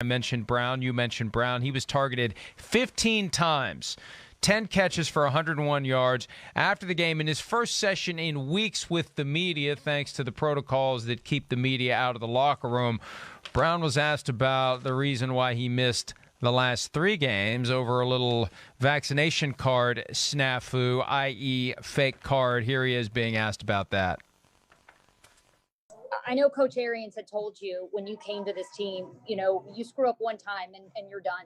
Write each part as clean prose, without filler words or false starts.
I mentioned Brown. You mentioned Brown. He was targeted 15 times, 10 catches for 101 yards. After the game, in his first session in weeks with the media, thanks to the protocols that keep the media out of the locker room, Brown was asked about the reason why he missed the last 3 games over a little vaccination card snafu, i.e. fake card. Here he is being asked about that. I know Coach Arians had told you when you came to this team, you screw up one time and you're done.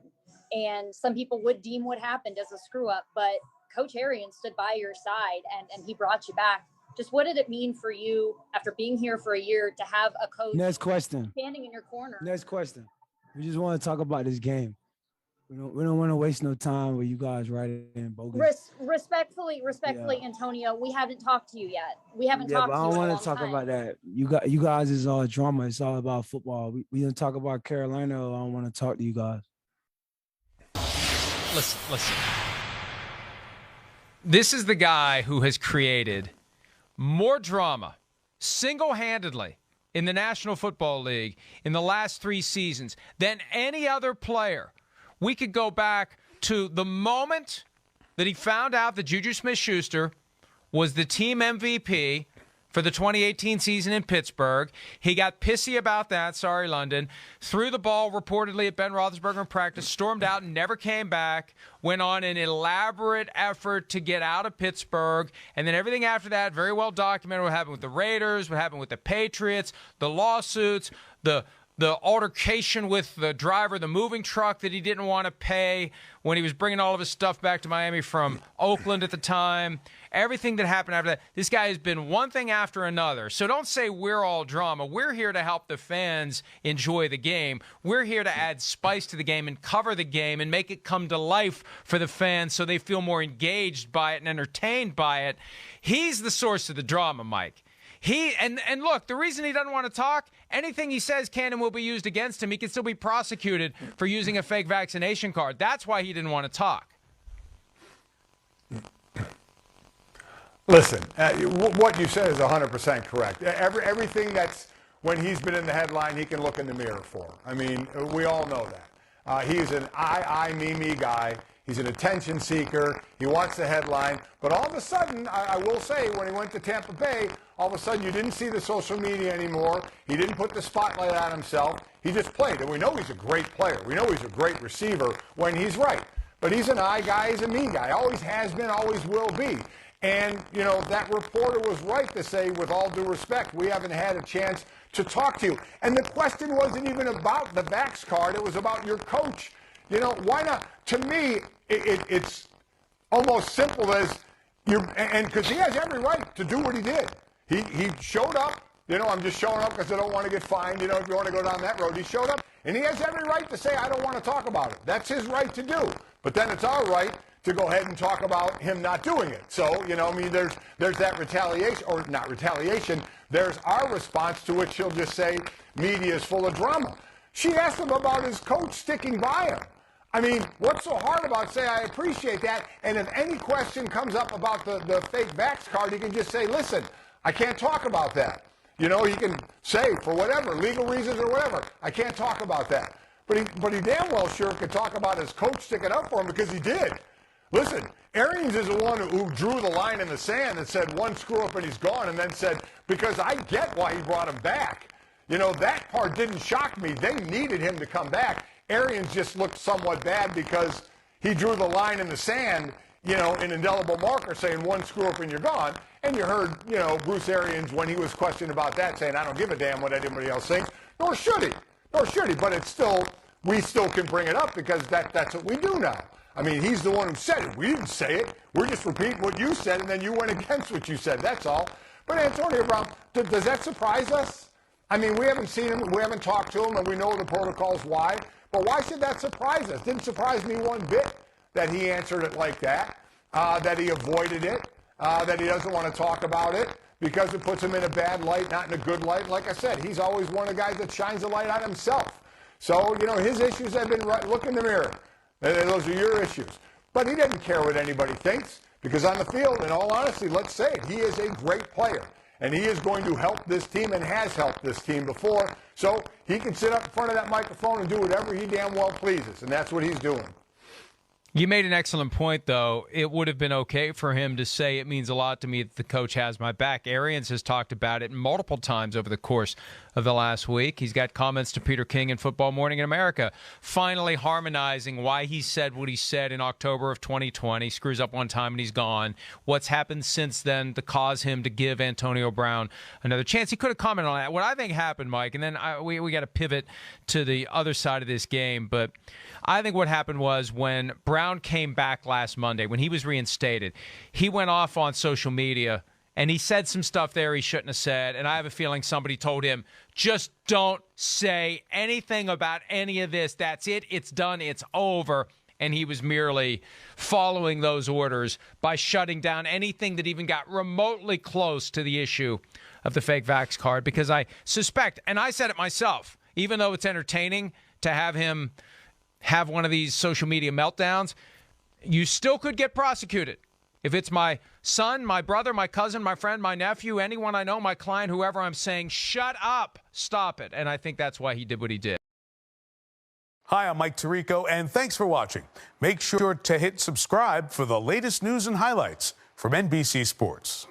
And some people would deem what happened as a screw up, but Coach Arians stood by your side and he brought you back. Just what did it mean for you after being here for a year to have a coach standing in your corner? Next question. We just want to talk about this game. We don't want to waste no time with you guys writing bogus. Respectfully, yeah. Antonio, we haven't talked to you yet. We haven't talked to you. I don't want to talk time. about that. You guys is all drama. It's all about football. We didn't talk about Carolina. I don't want to talk to you guys. Listen. This is the guy who has created more drama single-handedly in the National Football League in the last 3 seasons than any other player. We could go back to the moment that he found out that Juju Smith-Schuster was the team MVP for the 2018 season in Pittsburgh. He got pissy about that, sorry, London, threw the ball reportedly at Ben Roethlisberger in practice, stormed out and never came back, went on an elaborate effort to get out of Pittsburgh, and then everything after that, very well documented, what happened with the Raiders, what happened with the Patriots, the lawsuits, the altercation with the driver, the moving truck that he didn't want to pay when he was bringing all of his stuff back to Miami from Oakland at the time. Everything that happened after that, this guy has been one thing after another. So don't say we're all drama. We're here to help the fans enjoy the game. We're here to add spice to the game and cover the game and make it come to life for the fans so they feel more engaged by it and entertained by it. He's the source of the drama, Mike. And look, the reason he doesn't want to talk, anything he says can and will be used against him. He can still be prosecuted for using a fake vaccination card. That's why he didn't want to talk. Listen, what you said is 100% correct. Everything that's when he's been in the headline, he can look in the mirror for. I mean, we all know that. He's an I, me guy. He's an attention seeker. He wants the headline. But all of a sudden, I will say, when he went to Tampa Bay, all of a sudden you didn't see the social media anymore. He didn't put the spotlight on himself. He just played. And we know he's a great player. We know he's a great receiver when he's right. But he's an I guy. He's a me guy. Always has been, always will be. And, that reporter was right to say, with all due respect, we haven't had a chance to talk to you. And the question wasn't even about the Vax card. It was about your coach. Why not? To me, it's almost simple as and because he has every right to do what he did. He showed up. I'm just showing up because I don't want to get fined. If you want to go down that road, he showed up, and he has every right to say, I don't want to talk about it. That's his right to do. But then it's our right to go ahead and talk about him not doing it. So, there's that retaliation, or not retaliation. There's our response to which he'll just say, media is full of drama. She asked him about his coach sticking by him. I mean, what's so hard about saying, I appreciate that, and if any question comes up about the fake vax card, he can just say, listen, I can't talk about that. He can say, for whatever, legal reasons or whatever, I can't talk about that. But he damn well sure could talk about his coach sticking up for him, because he did. Listen, Arians is the one who drew the line in the sand and said one screw up and he's gone, and then said, because I get why he brought him back. That part didn't shock me. They needed him to come back. Arians just looked somewhat bad because he drew the line in the sand, an indelible marker saying one screw up and you're gone. And you heard, Bruce Arians, when he was questioned about that, saying, I don't give a damn what anybody else thinks, nor should he. But it's still, we still can bring it up because that's what we do now. I mean, he's the one who said it. We didn't say it. We're just repeating what you said, and then you went against what you said. That's all. But Antonio Brown, does that surprise us? I mean, we haven't seen him, we haven't talked to him, and we know the protocols why. But why should that surprise us? Didn't surprise me one bit that he answered it like that, that he avoided it, that he doesn't want to talk about it because it puts him in a bad light, not in a good light. Like I said, he's always one of the guys that shines the light on himself. So, his issues have been right. Look in the mirror. Those are your issues. But he doesn't care what anybody thinks because on the field, in all honesty, let's say it, he is a great player. and he is going to help this team and has helped this team before. So he can sit up in front of that microphone and do whatever he damn well pleases, and that's what he's doing. You made an excellent point, though. It would have been okay for him to say it means a lot to me that the coach has my back. Arians has talked about it multiple times over the course of the last week. He's got comments to Peter King in Football Morning in America, finally harmonizing why he said what he said in October of 2020. Screws up one time and he's gone. What's happened since then to cause him to give Antonio Brown another chance? He could have commented on that. What I think happened, Mike, and then we got to pivot to the other side of this game, but I think what happened was when Brown came back last Monday, when he was reinstated, he went off on social media and he said some stuff there he shouldn't have said. And I have a feeling somebody told him, just don't say anything about any of this. That's it. It's done. It's over. And he was merely following those orders by shutting down anything that even got remotely close to the issue of the fake vax card. Because I suspect, and I said it myself, even though it's entertaining to have him have one of these social media meltdowns, you still could get prosecuted. If it's my son, my brother, my cousin, my friend, my nephew, anyone I know, my client, whoever, I'm saying, shut up, stop it. And I think that's why he did what he did. Hi, I'm Mike Tirico, and thanks for watching. Make sure to hit subscribe for the latest news and highlights from NBC Sports.